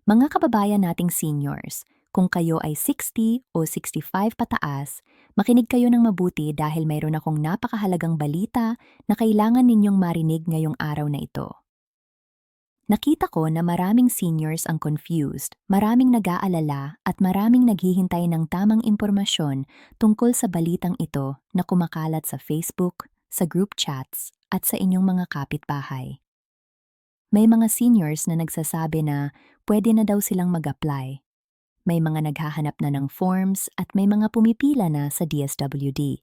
Mga kababayan nating seniors, kung kayo ay 60 o 65 pataas, makinig kayo ng mabuti dahil mayroon akong napakahalagang balita na kailangan ninyong marinig ngayong araw na ito. Nakita ko na maraming seniors ang confused, maraming nag-aalala at maraming naghihintay ng tamang impormasyon tungkol sa balitang ito na kumakalat sa Facebook, sa group chats at sa inyong mga kapitbahay. May mga seniors na nagsasabi na pwede na daw silang mag-apply. May mga naghahanap na ng forms at may mga pumipila na sa DSWD.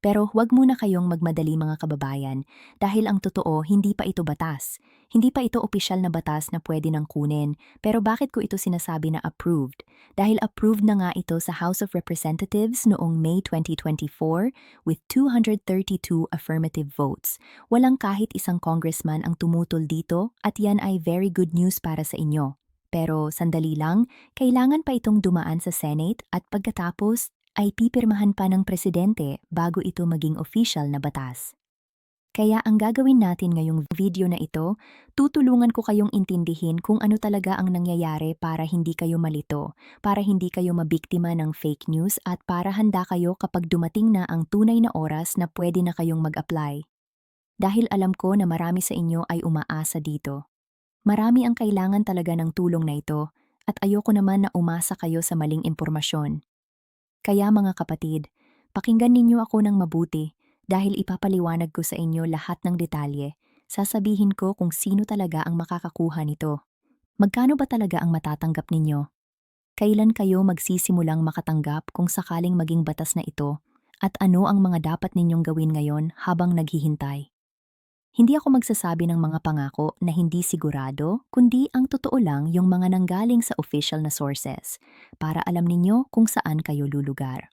Pero huwag muna kayong magmadali mga kababayan dahil ang totoo hindi pa ito batas. Hindi pa ito opisyal na batas na pwede nang kunin. Pero bakit ko ito sinasabi na approved? Dahil approved na nga ito sa House of Representatives noong May 2024 with 232 affirmative votes. Walang kahit isang congressman ang tumutol dito at yan ay very good news para sa inyo. Pero sandali lang, kailangan pa itong dumaan sa Senate at pagkatapos ay pipirmahan pa ng presidente bago ito maging official na batas. Kaya ang gagawin natin ngayong video na ito, tutulungan ko kayong intindihin kung ano talaga ang nangyayari para hindi kayo malito, para hindi kayo mabiktima ng fake news at para handa kayo kapag dumating na ang tunay na oras na pwede na kayong mag-apply. Dahil alam ko na marami sa inyo ay umaasa dito. Marami ang kailangan talaga ng tulong na ito at ayoko naman na umasa kayo sa maling impormasyon. Kaya mga kapatid, pakinggan ninyo ako ng mabuti dahil ipapaliwanag ko sa inyo lahat ng detalye. Sasabihin ko kung sino talaga ang makakakuha nito. Magkano ba talaga ang matatanggap ninyo? Kailan kayo magsisimulang makatanggap kung sakaling maging batas na ito? At ano ang mga dapat ninyong gawin ngayon habang naghihintay? Hindi ako magsasabi ng mga pangako na hindi sigurado, kundi ang totoo lang yung mga nanggaling sa official na sources para alam ninyo kung saan kayo lulugar.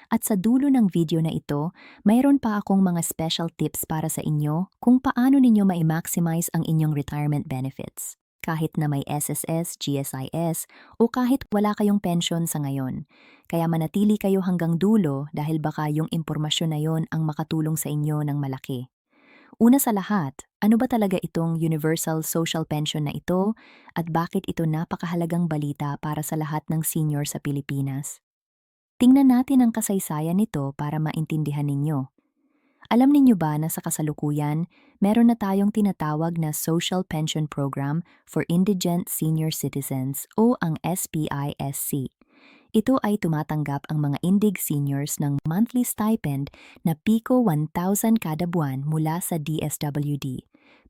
At sa dulo ng video na ito, mayroon pa akong mga special tips para sa inyo kung paano ninyo ma-maximize ang inyong retirement benefits. Kahit na may SSS, GSIS, o kahit wala kayong pension sa ngayon. Kaya manatili kayo hanggang dulo dahil baka yung impormasyon na yon ang makatulong sa inyo ng malaki. Una sa lahat, ano ba talaga itong Universal Social Pension na ito at bakit ito napakahalagang balita para sa lahat ng senior sa Pilipinas? Tingnan natin ang kasaysayan nito para maintindihan ninyo. Alam ninyo ba na sa kasalukuyan, meron na tayong tinatawag na Social Pension Program for Indigent Senior Citizens o ang SPISC. Ito ay tumatanggap ang mga indig seniors ng monthly stipend na Pico 1,000 kada buwan mula sa DSWD.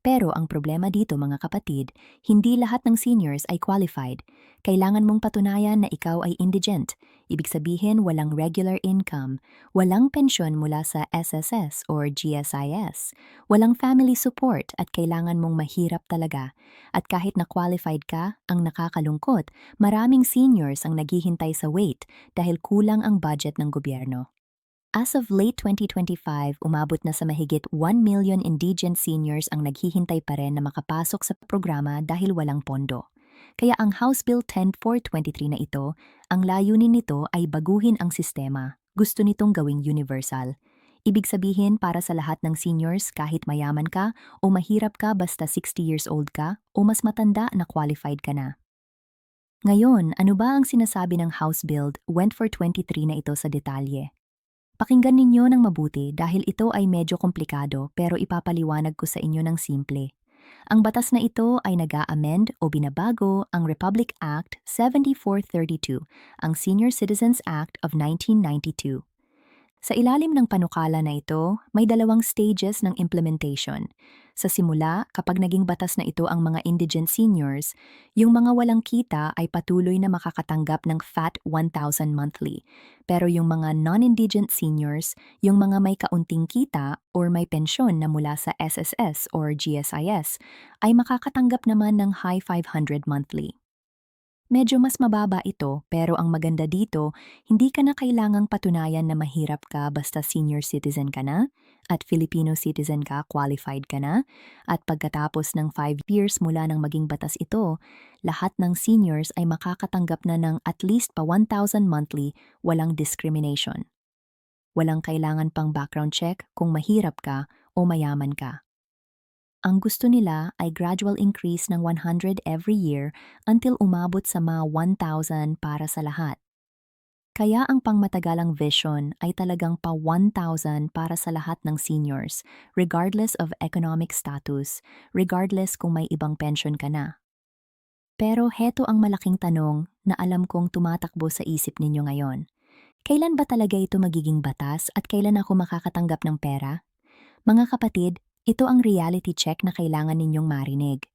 Pero ang problema dito mga kapatid, hindi lahat ng seniors ay qualified. Kailangan mong patunayan na ikaw ay indigent. Ibig sabihin walang regular income, walang pensyon mula sa SSS or GSIS, walang family support at kailangan mong mahirap talaga. At kahit na qualified ka, ang nakakalungkot, maraming seniors ang naghihintay sa wait dahil kulang ang budget ng gobyerno. As of late 2025, umabot na sa mahigit 1 million indigent seniors ang naghihintay pa rin na makapasok sa programa dahil walang pondo. Kaya ang House Bill 10423 na ito, ang layunin nito ay baguhin ang sistema. Gusto nitong gawing universal. Ibig sabihin para sa lahat ng seniors kahit mayaman ka o mahirap ka basta 60 years old ka o mas matanda na qualified ka na. Ngayon, ano ba ang sinasabi ng House Bill 10423 na ito sa detalye? Pakinggan ninyo ng mabuti dahil ito ay medyo komplikado pero ipapaliwanag ko sa inyo ng simple. Ang batas na ito ay nag-a-amend o binabago ang Republic Act 7432, ang Senior Citizens Act of 1992. Sa ilalim ng panukala na ito, may dalawang stages ng implementation. Sa simula, kapag naging batas na ito ang mga indigent seniors, yung mga walang kita ay patuloy na makakatanggap ng FAT 1,000 monthly. Pero yung mga non-indigent seniors, yung mga may kaunting kita or may pensyon na mula sa SSS or GSIS, ay makakatanggap naman ng high 500 monthly. Medyo mas mababa ito pero ang maganda dito, hindi ka na kailangang patunayan na mahirap ka basta senior citizen ka na at Filipino citizen ka, qualified ka na at pagkatapos ng 5 years mula nang maging batas ito, lahat ng seniors ay makakatanggap na ng at least pa 1,000 monthly, walang discrimination. Walang kailangan pang background check kung mahirap ka o mayaman ka. Ang gusto nila ay gradual increase ng 100 every year until umabot sa mga 1,000 para sa lahat. Kaya ang pangmatagalang vision ay talagang pa 1,000 para sa lahat ng seniors, regardless of economic status, regardless kung may ibang pension ka na. Pero heto ang malaking tanong na alam kong tumatakbo sa isip ninyo ngayon. Kailan ba talaga ito magiging batas at kailan ako makakatanggap ng pera? Mga kapatid, ito ang reality check na kailangan ninyong marinig.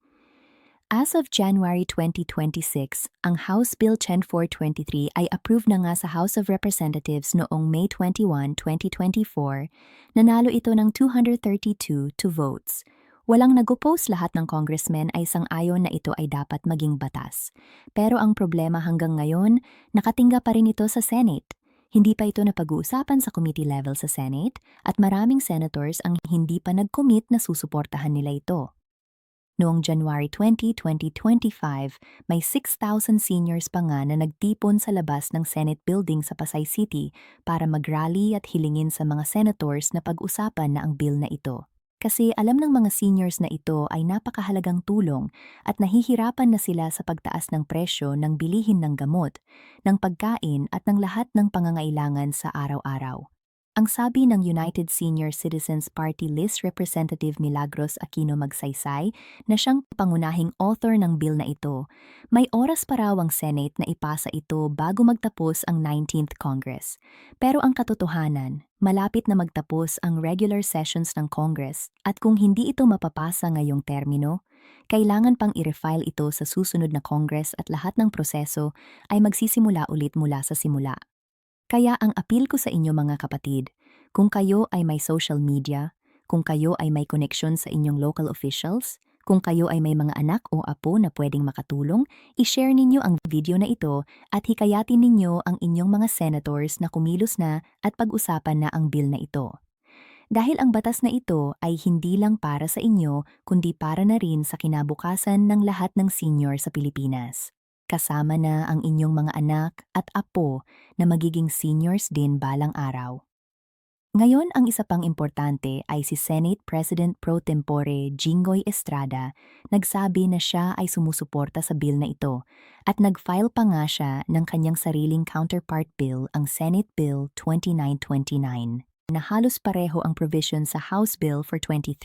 As of January 2026, ang House Bill 10423 ay approved na nga sa House of Representatives noong May 21, 2024. Nanalo ito ng 232 to votes. Walang nag-oppose, lahat ng congressmen ay sang-ayon na ito ay dapat maging batas. Pero ang problema hanggang ngayon, nakatingga pa rin ito sa Senate. Hindi pa ito napag-uusapan sa committee level sa Senate at maraming senators ang hindi pa nag-commit na susuportahan nila ito. Noong January 20, 2025, may 6,000 seniors pa nga na nagtipon sa labas ng Senate building sa Pasay City para mag-rally at hilingin sa mga senators na pag-usapan na ang bill na ito. Kasi alam ng mga seniors na ito ay napakahalagang tulong at nahihirapan na sila sa pagtaas ng presyo ng bilihin ng gamot, ng pagkain at ng lahat ng pangangailangan sa araw-araw. Ang sabi ng United Senior Citizens Party List Representative Milagros Aquino Magsaysay na siyang pangunahing author ng bill na ito, may oras pa raw ang Senate na ipasa ito bago magtapos ang 19th Congress. Pero ang katotohanan, malapit na magtapos ang regular sessions ng Congress at kung hindi ito mapapasa ngayong termino, kailangan pang i-refile ito sa susunod na Congress at lahat ng proseso ay magsisimula ulit mula sa simula. Kaya ang appeal ko sa inyo mga kapatid, kung kayo ay may social media, kung kayo ay may connection sa inyong local officials, kung kayo ay may mga anak o apo na pwedeng makatulong, i-share ninyo ang video na ito at hikayatin ninyo ang inyong mga senators na kumilos na at pag-usapan na ang bill na ito. Dahil ang batas na ito ay hindi lang para sa inyo, kundi para na rin sa kinabukasan ng lahat ng senior sa Pilipinas. Kasama na ang inyong mga anak at apo na magiging seniors din balang araw. Ngayon, ang isa pang importante ay si Senate President Pro Tempore Jinggoy Estrada. Nagsabi na siya ay sumusuporta sa bill na ito at nag-file pa nga siya ng kanyang sariling counterpart bill, ang Senate Bill 2929. Na halos pareho ang provision sa House Bill for 23.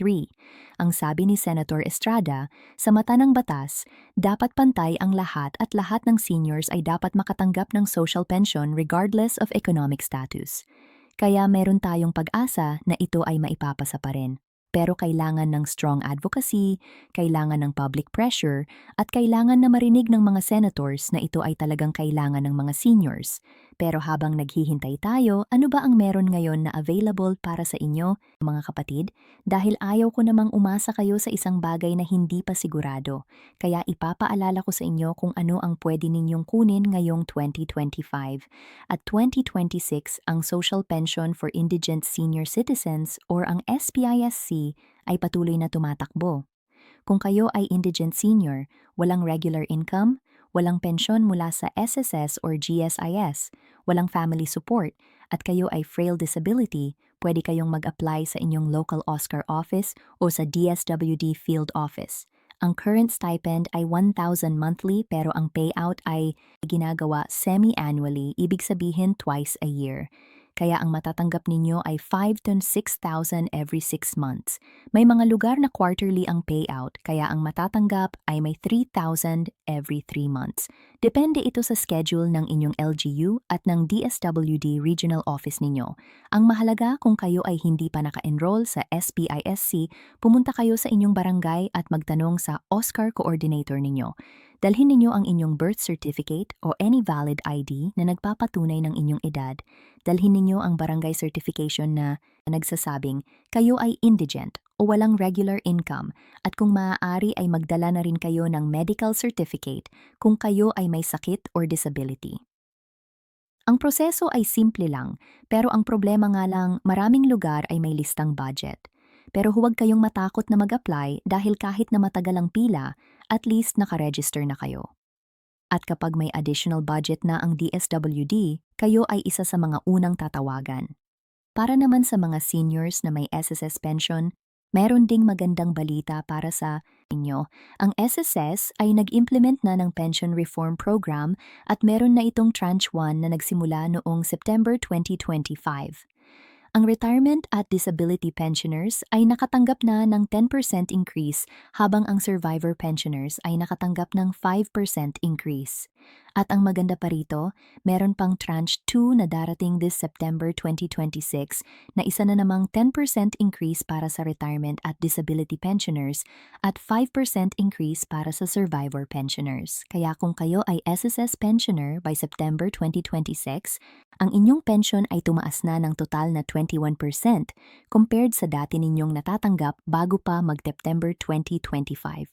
Ang sabi ni Senator Estrada, sa mata ng batas, dapat pantay ang lahat at lahat ng seniors ay dapat makatanggap ng social pension regardless of economic status. Kaya meron tayong pag-asa na ito ay maipapasa pa rin. Pero kailangan ng strong advocacy, kailangan ng public pressure, at kailangan na marinig ng mga senators na ito ay talagang kailangan ng mga seniors. Pero habang naghihintay tayo, ano ba ang meron ngayon na available para sa inyo, mga kapatid? Dahil ayaw ko namang umasa kayo sa isang bagay na hindi pa sigurado. Kaya ipapaalala ko sa inyo kung ano ang pwede ninyong kunin ngayong 2025. At 2026, ang Social Pension for Indigent Senior Citizens or ang SPISC ay patuloy na tumatakbo. Kung kayo ay indigent senior, walang regular income, walang pensyon mula sa SSS or GSIS, walang family support, at kayo ay frail disability, pwede kayong mag-apply sa inyong local OSCAR office o sa DSWD field office. Ang current stipend ay 1,000 monthly pero ang payout ay ginagawa semi-annually, ibig sabihin twice a year. Kaya ang matatanggap ninyo ay 5 to 6,000 every 6 months. May mga lugar na quarterly ang payout, kaya ang matatanggap ay may 3,000 every 3 months. Depende ito sa schedule ng inyong LGU at ng DSWD regional office ninyo. Ang mahalaga, kung kayo ay hindi pa naka-enroll sa SPISC, pumunta kayo sa inyong barangay at magtanong sa OSCAR coordinator ninyo. Dalhin ninyo ang inyong birth certificate o any valid ID na nagpapatunay ng inyong edad. Dalhin ninyo ang barangay certification na nagsasabing kayo ay indigent o walang regular income at kung maaari ay magdala na rin kayo ng medical certificate kung kayo ay may sakit or disability. Ang proseso ay simple lang, pero ang problema nga lang maraming lugar ay may listang budget. Pero huwag kayong matakot na mag-apply dahil kahit na matagal ang pila, at least nakaregister na kayo. At kapag may additional budget na ang DSWD, kayo ay isa sa mga unang tatawagan. Para naman sa mga seniors na may SSS pension, Meron ding magandang balita para sa inyo. Ang SSS ay nag-implement na ng pension reform program at meron na itong Tranche 1 na nagsimula noong September 2025. Ang retirement at disability pensioners ay nakatanggap na ng 10% increase habang ang survivor pensioners ay nakatanggap ng 5% increase. At ang maganda pa rito, meron pang tranche 2 na darating this September 2026 na isa na namang 10% increase para sa retirement at disability pensioners at 5% increase para sa survivor pensioners. Kaya kung kayo ay SSS pensioner by September 2026, ang inyong pension ay tumaas na ng total na 21% compared sa dati ninyong natatanggap bago pa mag-September 2025.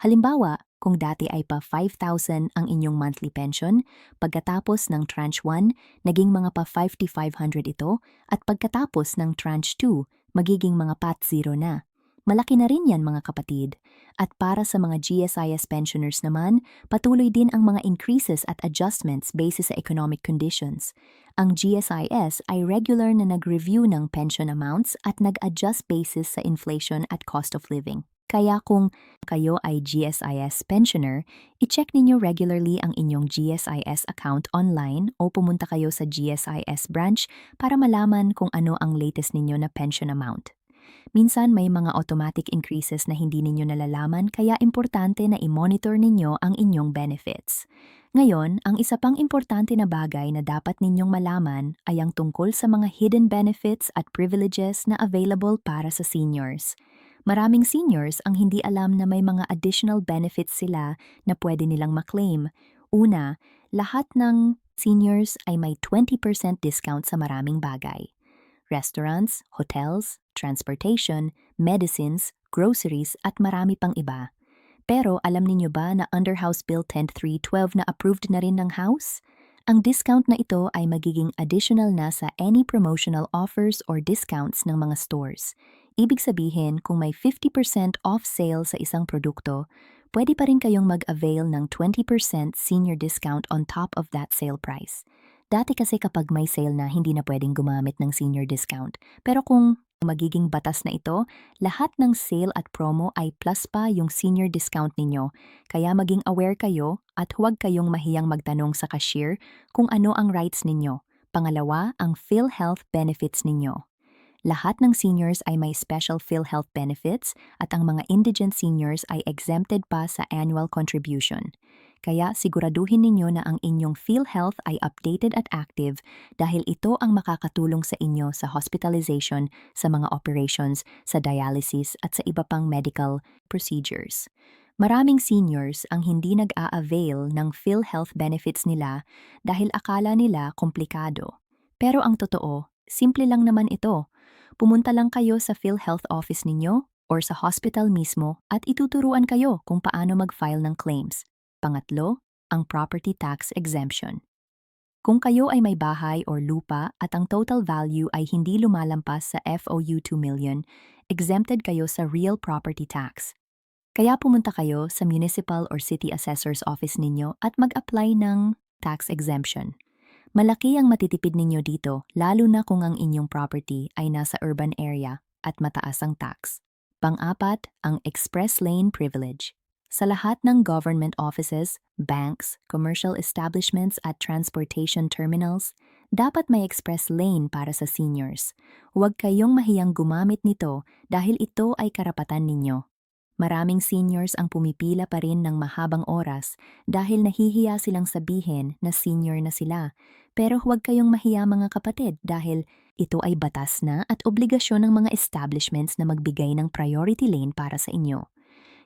Halimbawa, kung dati ay pa 5,000 ang inyong monthly pension, pagkatapos ng Tranche 1, naging mga pa 5,500 ito, at pagkatapos ng Tranche 2, magiging mga pat 0 na. Malaki na rin yan mga kapatid. At para sa mga GSIS pensioners naman, patuloy din ang mga increases at adjustments based sa economic conditions. Ang GSIS ay regular na nag-review ng pension amounts at nag-adjust basis sa inflation at cost of living. Kaya kung kayo ay GSIS pensioner, i-check ninyo regularly ang inyong GSIS account online o pumunta kayo sa GSIS branch para malaman kung ano ang latest ninyo na pension amount. Minsan may mga automatic increases na hindi ninyo nalalaman kaya importante na i-monitor ninyo ang inyong benefits. Ngayon, ang isa pang importante na bagay na dapat ninyong malaman ay ang tungkol sa mga hidden benefits at privileges na available para sa seniors. Maraming seniors ang hindi alam na may mga additional benefits sila na pwede nilang maklaim. Una, lahat ng seniors ay may 20% discount sa maraming bagay. Restaurants, hotels, transportation, medicines, groceries at marami pang iba. Pero alam ninyo ba na under House Bill 10312 na approved na rin ng House? Ang discount na ito ay magiging additional na sa any promotional offers or discounts ng mga stores. Ibig sabihin, kung may 50% off sale sa isang produkto, pwede pa rin kayong mag-avail ng 20% senior discount on top of that sale price. Dati kasi kapag may sale na, hindi na pwedeng gumamit ng senior discount. Pero kung magiging batas na ito, lahat ng sale at promo ay plus pa yung senior discount ninyo. Kaya maging aware kayo at huwag kayong mahiyang magtanong sa cashier kung ano ang rights ninyo. Pangalawa, ang PhilHealth benefits ninyo. Lahat ng seniors ay may special PhilHealth benefits at ang mga indigent seniors ay exempted pa sa annual contribution. Kaya siguraduhin ninyo na ang inyong PhilHealth ay updated at active dahil ito ang makakatulong sa inyo sa hospitalization, sa mga operations, sa dialysis at sa iba pang medical procedures. Maraming seniors ang hindi nag-a-avail ng PhilHealth benefits nila dahil akala nila komplikado. Pero ang totoo, simple lang naman ito. Pumunta lang kayo sa PhilHealth office ninyo or sa hospital mismo at ituturuan kayo kung paano mag-file ng claims. Pangatlo, ang property tax exemption. Kung kayo ay may bahay or lupa at ang total value ay hindi lumalampas sa FOU 2 million, exempted kayo sa real property tax. Kaya pumunta kayo sa municipal or city assessor's office ninyo at mag-apply ng tax exemption. Malaki ang matitipid ninyo dito, lalo na kung ang inyong property ay nasa urban area at mataas ang tax. Pang-apat, ang express lane privilege. Sa lahat ng government offices, banks, commercial establishments at transportation terminals, dapat may express lane para sa seniors. Huwag kayong mahiyang gumamit nito dahil ito ay karapatan ninyo. Maraming seniors ang pumipila pa rin ng mahabang oras dahil nahihiya silang sabihin na senior na sila. Pero huwag kayong mahiya mga kapatid dahil ito ay batas na at obligasyon ng mga establishments na magbigay ng priority lane para sa inyo.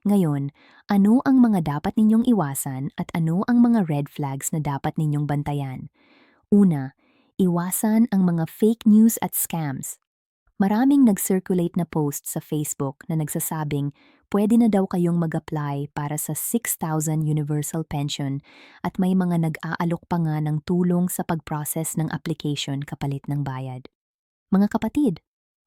Ngayon, ano ang mga dapat ninyong iwasan at ano ang mga red flags na dapat ninyong bantayan? Una, iwasan ang mga fake news at scams. Maraming nag-circulate na post sa Facebook na nagsasabing pwede na daw kayong mag-apply para sa 6,000 universal pension at may mga nag-aalok pa nga ng tulong sa pag-process ng application kapalit ng bayad. Mga kapatid,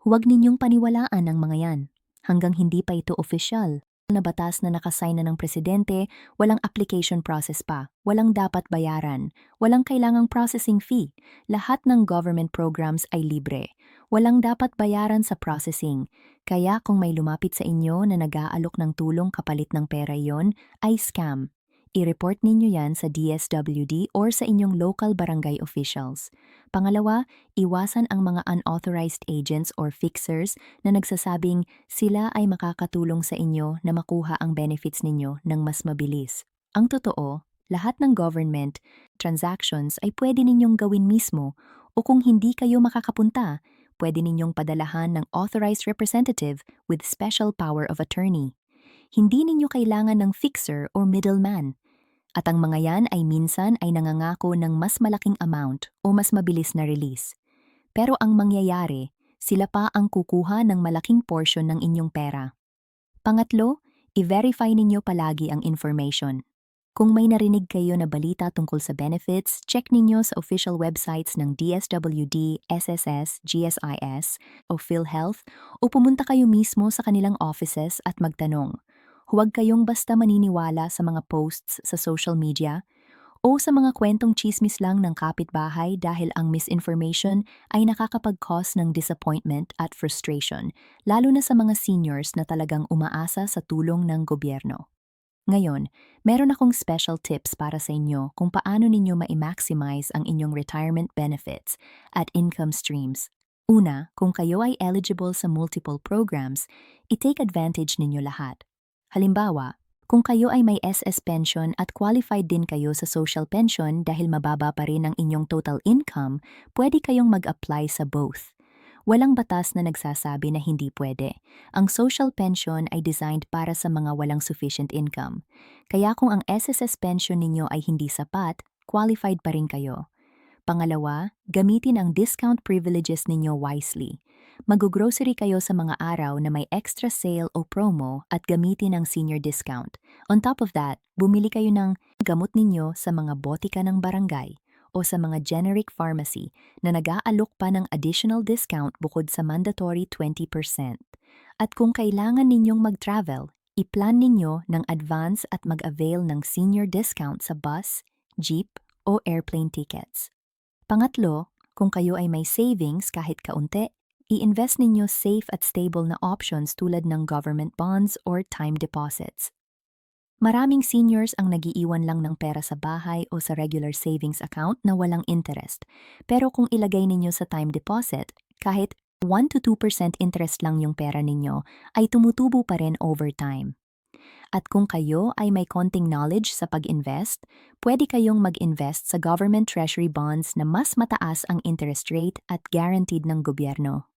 huwag ninyong paniwalaan ang mga yan. Hanggang hindi pa ito official na batas na nakasign na ng presidente, walang application process pa, walang dapat bayaran, walang kailangang processing fee. Lahat ng government programs ay libre. Walang dapat bayaran sa processing, kaya kung may lumapit sa inyo na nag-aalok ng tulong kapalit ng pera yon, ay scam. I-report ninyo yan sa DSWD or sa inyong local barangay officials. Pangalawa, iwasan ang mga unauthorized agents or fixers na nagsasabing sila ay makakatulong sa inyo na makuha ang benefits ninyo ng mas mabilis. Ang totoo, lahat ng government transactions ay pwede ninyong gawin mismo o kung hindi kayo makakapunta, pwede ninyong padalahan ng authorized representative with special power of attorney. Hindi ninyo kailangan ng fixer or middleman. At ang mga yan ay minsan ay nangangako ng mas malaking amount o mas mabilis na release. Pero ang mangyayari, sila pa ang kukuha ng malaking portion ng inyong pera. Pangatlo, i-verify ninyo palagi ang information. Kung may narinig kayo na balita tungkol sa benefits, check ninyo sa official websites ng DSWD, SSS, GSIS o PhilHealth o pumunta kayo mismo sa kanilang offices at magtanong. Huwag kayong basta maniniwala sa mga posts sa social media o sa mga kwentong chismis lang ng kapitbahay dahil ang misinformation ay nakakapag-cause ng disappointment at frustration, lalo na sa mga seniors na talagang umaasa sa tulong ng gobyerno. Ngayon, meron akong special tips para sa inyo kung paano ninyo ma-maximize ang inyong retirement benefits at income streams. Una, kung kayo ay eligible sa multiple programs, i-take advantage ninyo lahat. Halimbawa, kung kayo ay may SS pension at qualified din kayo sa social pension dahil mababa pa rin ang inyong total income, pwede kayong mag-apply sa both. Walang batas na nagsasabi na hindi pwede. Ang social pension ay designed para sa mga walang sufficient income. Kaya kung ang SSS pension ninyo ay hindi sapat, qualified pa rin kayo. Pangalawa, gamitin ang discount privileges ninyo wisely. Mag-grocery kayo sa mga araw na may extra sale o promo at gamitin ang senior discount. On top of that, bumili kayo ng gamot ninyo sa mga botika ng barangay o sa mga generic pharmacy na nag-aalok pa ng additional discount bukod sa mandatory 20%. At kung kailangan ninyong mag-travel, i-plan ninyo ng advance at mag-avail ng senior discount sa bus, jeep o airplane tickets. Pangatlo, kung kayo ay may savings kahit kaunti, i-invest ninyo safe at stable na options tulad ng government bonds or time deposits. Maraming seniors ang nagiiwan lang ng pera sa bahay o sa regular savings account na walang interest. Pero kung ilagay ninyo sa time deposit, kahit 1 to 2% interest lang yung pera ninyo, ay tumutubo pa rin over time. At kung kayo ay may konting knowledge sa pag-invest, pwede kayong mag-invest sa government treasury bonds na mas mataas ang interest rate at guaranteed ng gobyerno.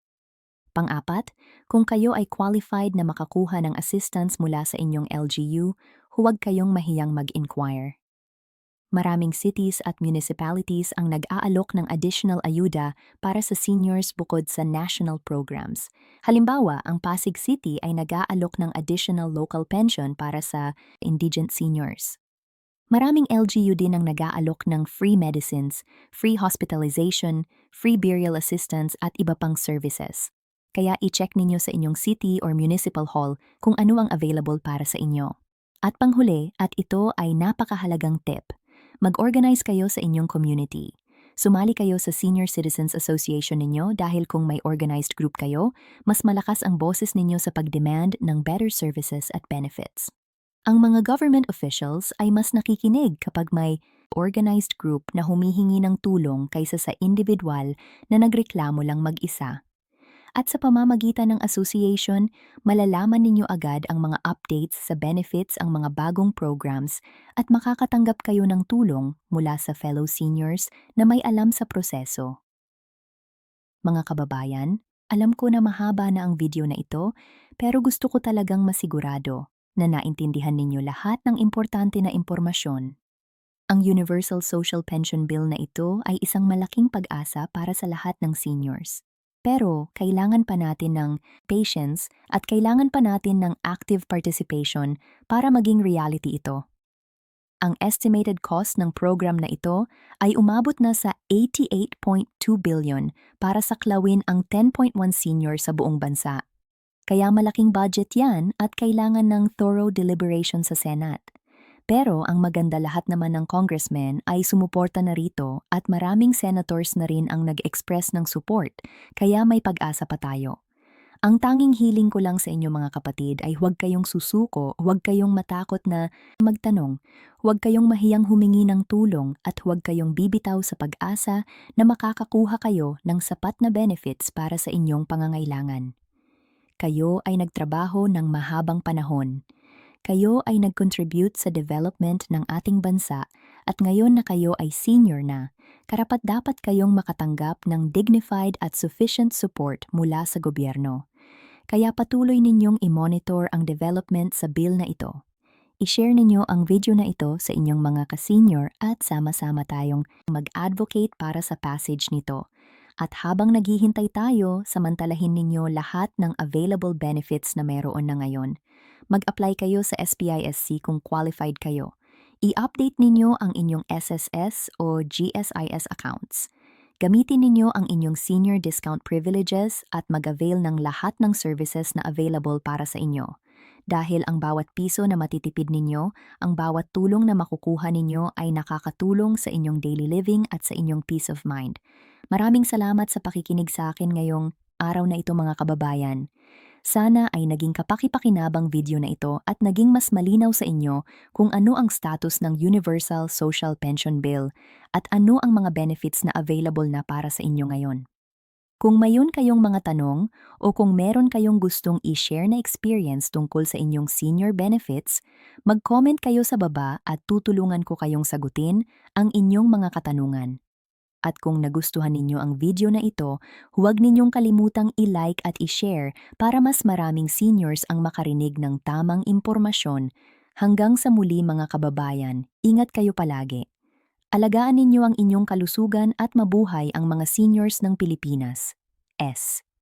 Pang-apat, kung kayo ay qualified na makakuha ng assistance mula sa inyong LGU, huwag kayong mahiyang mag-inquire. Maraming cities at municipalities ang nag-aalok ng additional ayuda para sa seniors bukod sa national programs. Halimbawa, ang Pasig City ay nag-aalok ng additional local pension para sa indigent seniors. Maraming LGU din ang nag-aalok ng free medicines, free hospitalization, free burial assistance at iba pang services. Kaya i-check ninyo sa inyong city or municipal hall kung ano ang available para sa inyo. At panghuli, at ito ay napakahalagang tip, mag-organize kayo sa inyong community. Sumali kayo sa Senior Citizens Association ninyo dahil kung may organized group kayo, mas malakas ang boses ninyo sa pag-demand ng better services at benefits. Ang mga government officials ay mas nakikinig kapag may organized group na humihingi ng tulong kaysa sa individual na nagreklamo lang mag-isa. At sa pamamagitan ng association, malalaman ninyo agad ang mga updates sa benefits ang mga bagong programs at makakatanggap kayo ng tulong mula sa fellow seniors na may alam sa proseso. Mga kababayan, alam ko na mahaba na ang video na ito, pero gusto ko talagang masigurado na naintindihan ninyo lahat ng importante na impormasyon. Ang Universal Social Pension Bill na ito ay isang malaking pag-asa para sa lahat ng seniors. Pero kailangan pa natin ng patience at kailangan pa natin ng active participation para maging reality ito. Ang estimated cost ng program na ito ay umabot na sa 88.2 billion para saklawin ang 10.1 senior sa buong bansa. Kaya malaking budget yan at kailangan ng thorough deliberation sa Senate. Pero ang maganda, lahat naman ng congressmen ay sumuporta na rito at maraming senators na rin ang nag-express ng support, kaya may pag-asa pa tayo. Ang tanging hiling ko lang sa inyo mga kapatid ay huwag kayong susuko, huwag kayong matakot na magtanong, huwag kayong mahiyang humingi ng tulong at huwag kayong bibitaw sa pag-asa na makakakuha kayo ng sapat na benefits para sa inyong pangangailangan. Kayo ay nagtrabaho ng mahabang panahon. Kayo ay nag-contribute sa development ng ating bansa at ngayon na kayo ay senior na, karapat-dapat kayong makatanggap ng dignified at sufficient support mula sa gobyerno. Kaya patuloy ninyong i-monitor ang development sa bill na ito. I-share ninyo ang video na ito sa inyong mga ka-senior at sama-sama tayong mag-advocate para sa passage nito. At habang naghihintay tayo, samantalahin ninyo lahat ng available benefits na mayroon na ngayon. Mag-apply kayo sa SPISC kung qualified kayo. I-update ninyo ang inyong SSS o GSIS accounts. Gamitin ninyo ang inyong senior discount privileges at mag-avail ng lahat ng services na available para sa inyo. Dahil ang bawat piso na matitipid ninyo, ang bawat tulong na makukuha ninyo ay nakakatulong sa inyong daily living at sa inyong peace of mind. Maraming salamat sa pakikinig sa akin ngayong araw na ito mga kababayan. Sana ay naging kapaki-pakinabang video na ito at naging mas malinaw sa inyo kung ano ang status ng Universal Social Pension Bill at ano ang mga benefits na available na para sa inyo ngayon. Kung mayon kayong mga tanong o kung meron kayong gustong i-share na experience tungkol sa inyong senior benefits, mag-comment kayo sa baba at tutulungan ko kayong sagutin ang inyong mga katanungan. At kung nagustuhan ninyo ang video na ito, huwag ninyong kalimutang i-like at i-share para mas maraming seniors ang makarinig ng tamang impormasyon. Hanggang sa muli mga kababayan, ingat kayo palagi. Alagaan ninyo ang inyong kalusugan at mabuhay ang mga seniors ng Pilipinas. S.